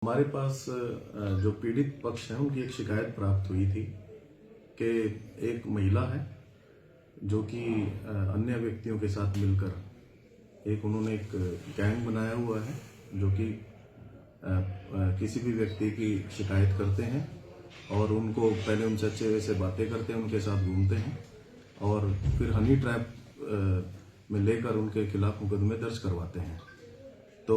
हमारे पास जो पीड़ित पक्ष है उनकी एक शिकायत प्राप्त हुई थी कि एक महिला है जो कि अन्य व्यक्तियों के साथ मिलकर उन्होंने एक गैंग बनाया हुआ है जो कि किसी भी व्यक्ति की शिकायत करते हैं और उनको पहले उनसे अच्छे से बातें करते हैं, उनके साथ घूमते हैं और फिर हनी ट्रैप में लेकर उनके खिलाफ मुकदमे दर्ज करवाते हैं। तो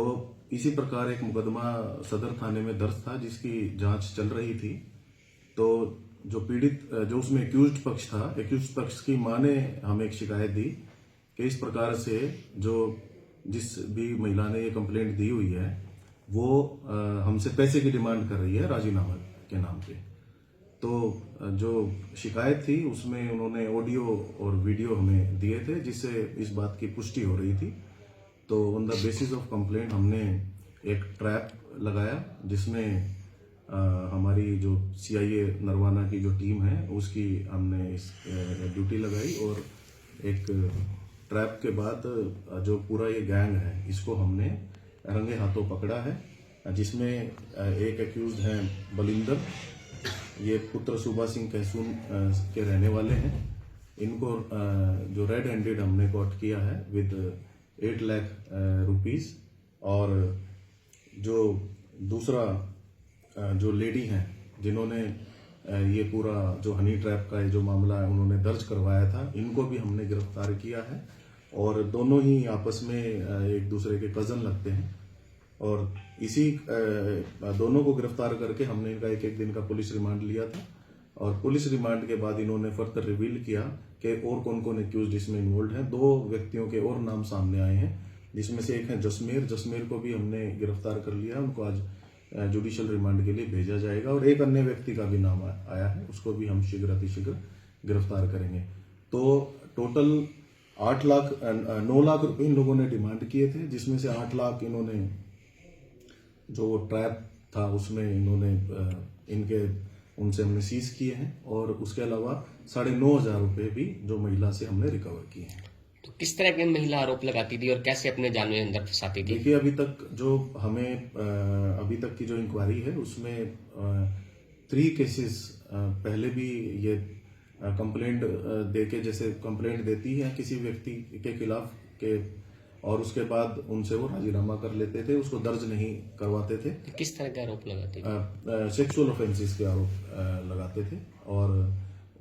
इसी प्रकार एक मुकदमा सदर थाने में दर्ज था जिसकी जांच चल रही थी। तो जो पीड़ित जो उसमें एक्यूज्ड पक्ष था, एक्यूज्ड पक्ष की मां ने हमें एक शिकायत दी कि इस प्रकार से जिस भी महिला ने ये कंप्लेंट दी हुई है वो हमसे पैसे की डिमांड कर रही है राजीनामा के नाम पे। तो जो शिकायत थी उसमें उन्होंने ऑडियो और वीडियो हमें दिए थे जिससे इस बात की पुष्टि हो रही थी। तो on the basis of complaint हमने एक ट्रैप लगाया जिसमें हमारी जो सीआईए नरवाना की जो टीम है उसकी हमने इस ड्यूटी लगाई और एक ट्रैप के बाद जो पूरा ये गैंग है इसको हमने रंगे हाथों पकड़ा है, जिसमें एक एक्यूज्ड हैं बलिंदर, ये पुत्र सूबा सिंह कहसून के रहने वाले हैं। इनको जो रेड हैंडेड हमने कॉट किया है विद 8 लाख रुपीस। और जो दूसरा जो लेडी हैं जिन्होंने ये पूरा जो हनी ट्रैप का जो मामला है उन्होंने दर्ज करवाया था, इनको भी हमने गिरफ्तार किया है और दोनों ही आपस में एक दूसरे के कजन लगते हैं। और इसी दोनों को गिरफ्तार करके हमने इनका एक दिन का पुलिस रिमांड लिया था और पुलिस रिमांड के बाद इन्होंने फर्दर रिवील किया कि और कौन कौन एक्यूज्ड इसमें इन्वॉल्व हैं। 2 व्यक्तियों के और नाम सामने आए हैं जिसमें से एक है जसमेर को भी हमने गिरफ्तार कर लिया, उनको आज जुडिशियल रिमांड के लिए भेजा जाएगा और एक अन्य व्यक्ति का भी नाम आया है, उसको भी हम शीघ्र गिरफ्तार करेंगे। तो टोटल 9 लाख रुपए इन लोगों ने डिमांड किए थे, जिसमें से 8 लाख इन्होंने जो ट्रैप था उसमें इन्होंने उनसे हमने सीज किए हैं और उसके अलावा 9,500 रुपए भी जो महिला से हमने रिकवर किए हैं। तो किस तरह की महिला आरोप लगाती थी और कैसे अपने जान में अंदर फंसाती थी? देखिए अभी तक की जो इंक्वायरी है उसमें 3 केसेस पहले भी ये कंप्लेंट देके जैसे कंप्लेंट देती है किसी व्यक्ति के खिलाफ के और उसके बाद उनसे वो राजीनामा कर लेते थे, उसको दर्ज नहीं करवाते थे। तो किस तरह के आरोप लगाते थे? सेक्सुअल ऑफेंसेस के आरोप लगाते थे और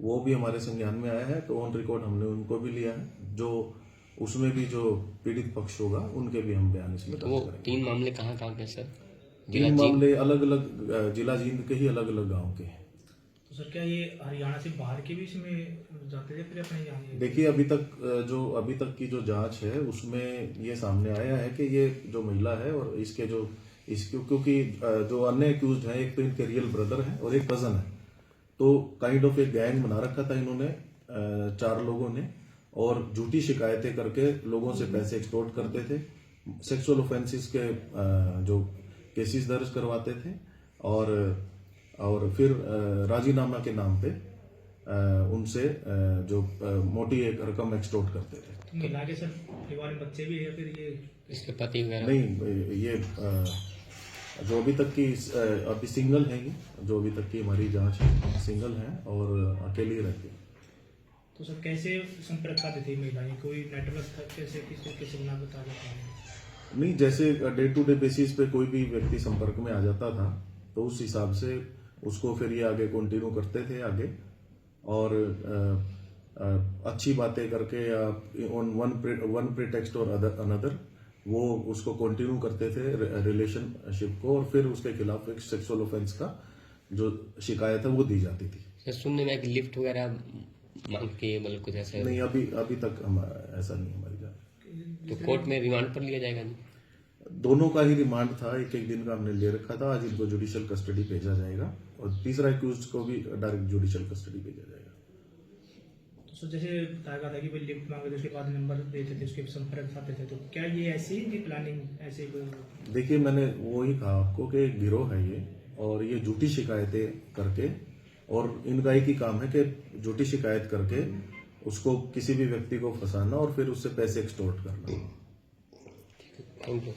वो भी हमारे संज्ञान में आया है। तो ऑन रिकॉर्ड हमने उनको भी लिया है, जो उसमें भी जो पीड़ित पक्ष होगा उनके भी हम बयान इसमें तो वो 3 मामले कहाँ के सर? 3 मामले अलग अलग जिला जींद के ही अलग अलग गाँव के हैं। तो सर क्या ये हरियाणा से बाहर के भी इसमें जाते थे फिर अपने यहाँ? देखिए अभी तक की जो जांच है उसमें ये सामने आया है कि ये जो महिला है और क्योंकि जो अन्य एक्यूज्ड है एक तो इनके रियल ब्रदर है और एक कजन है, तो काइंड ऑफ एक गैंग बना रखा था इन्होंने 4 लोगों ने और झूठी शिकायतें करके लोगों से पैसे एक्सटॉर्ट करते थे, सेक्सुअल ऑफेंसेस के जो केसेस दर्ज करवाते थे और फिर राजीनामा के नाम पे उनसे जो मोटी एक रकम एक्सटॉर्ट करते थे। महिला के सर परिवार में बच्चे भी है, फिर ये इसके पति वगैरह नहीं, ये जो अभी तक की अभी सिंगल है, ये जो अभी तक की हमारी जांच है सिंगल है और अकेली रहती है। तो सर कैसे संपर्क करते थे महिलाएं? कोई नेटवर्क था? कैसे बना बता जाता है? नहीं, जैसे डे टू डे बेसिस पे कोई भी व्यक्ति संपर्क में आ जाता था तो उस हिसाब से उसको फिर ये आगे कंटिन्यू करते थे आगे और अच्छी बातें करके या ऑन वन प्रीटेक्स्ट और अनदर वो उसको कंटिन्यू करते थे रिलेशनशिप को और फिर उसके खिलाफ एक सेक्सुअल ऑफेंस का जो शिकायत है वो दी जाती थी। सुनने में लिफ्ट वगैरह मांग के मतलब कुछ ऐसा? नहीं, अभी तक ऐसा नहीं हमारी जान। तो कोर्ट में रिमांड पर लिया जाएगा नहीं? दोनों का ही रिमांड था, एक दिन का हमने ले रखा था। आज इनको जुडिशियल कस्टडी भेजा जाएगा और तीसरा एक्यूज्ड को भी डायरेक्ट जुडिशियल कस्टडी भेजा जाएगा। तो जैसे बताया गया था कि लिफ्ट मांगे थे, उसके बाद नंबर देते थे, उसके संपर्क आते थे, तो क्या ये ऐसी ही प्लानिंग ऐसे? देखिए मैंने वो ही कहा आपको कि एक गिरोह है ये और ये झूठी शिकायतें करके और इनका एक ही काम है कि झूठी शिकायत करके उसको किसी भी व्यक्ति को फंसाना और फिर उससे पैसे एक्सटॉर्ट करना। Thank you.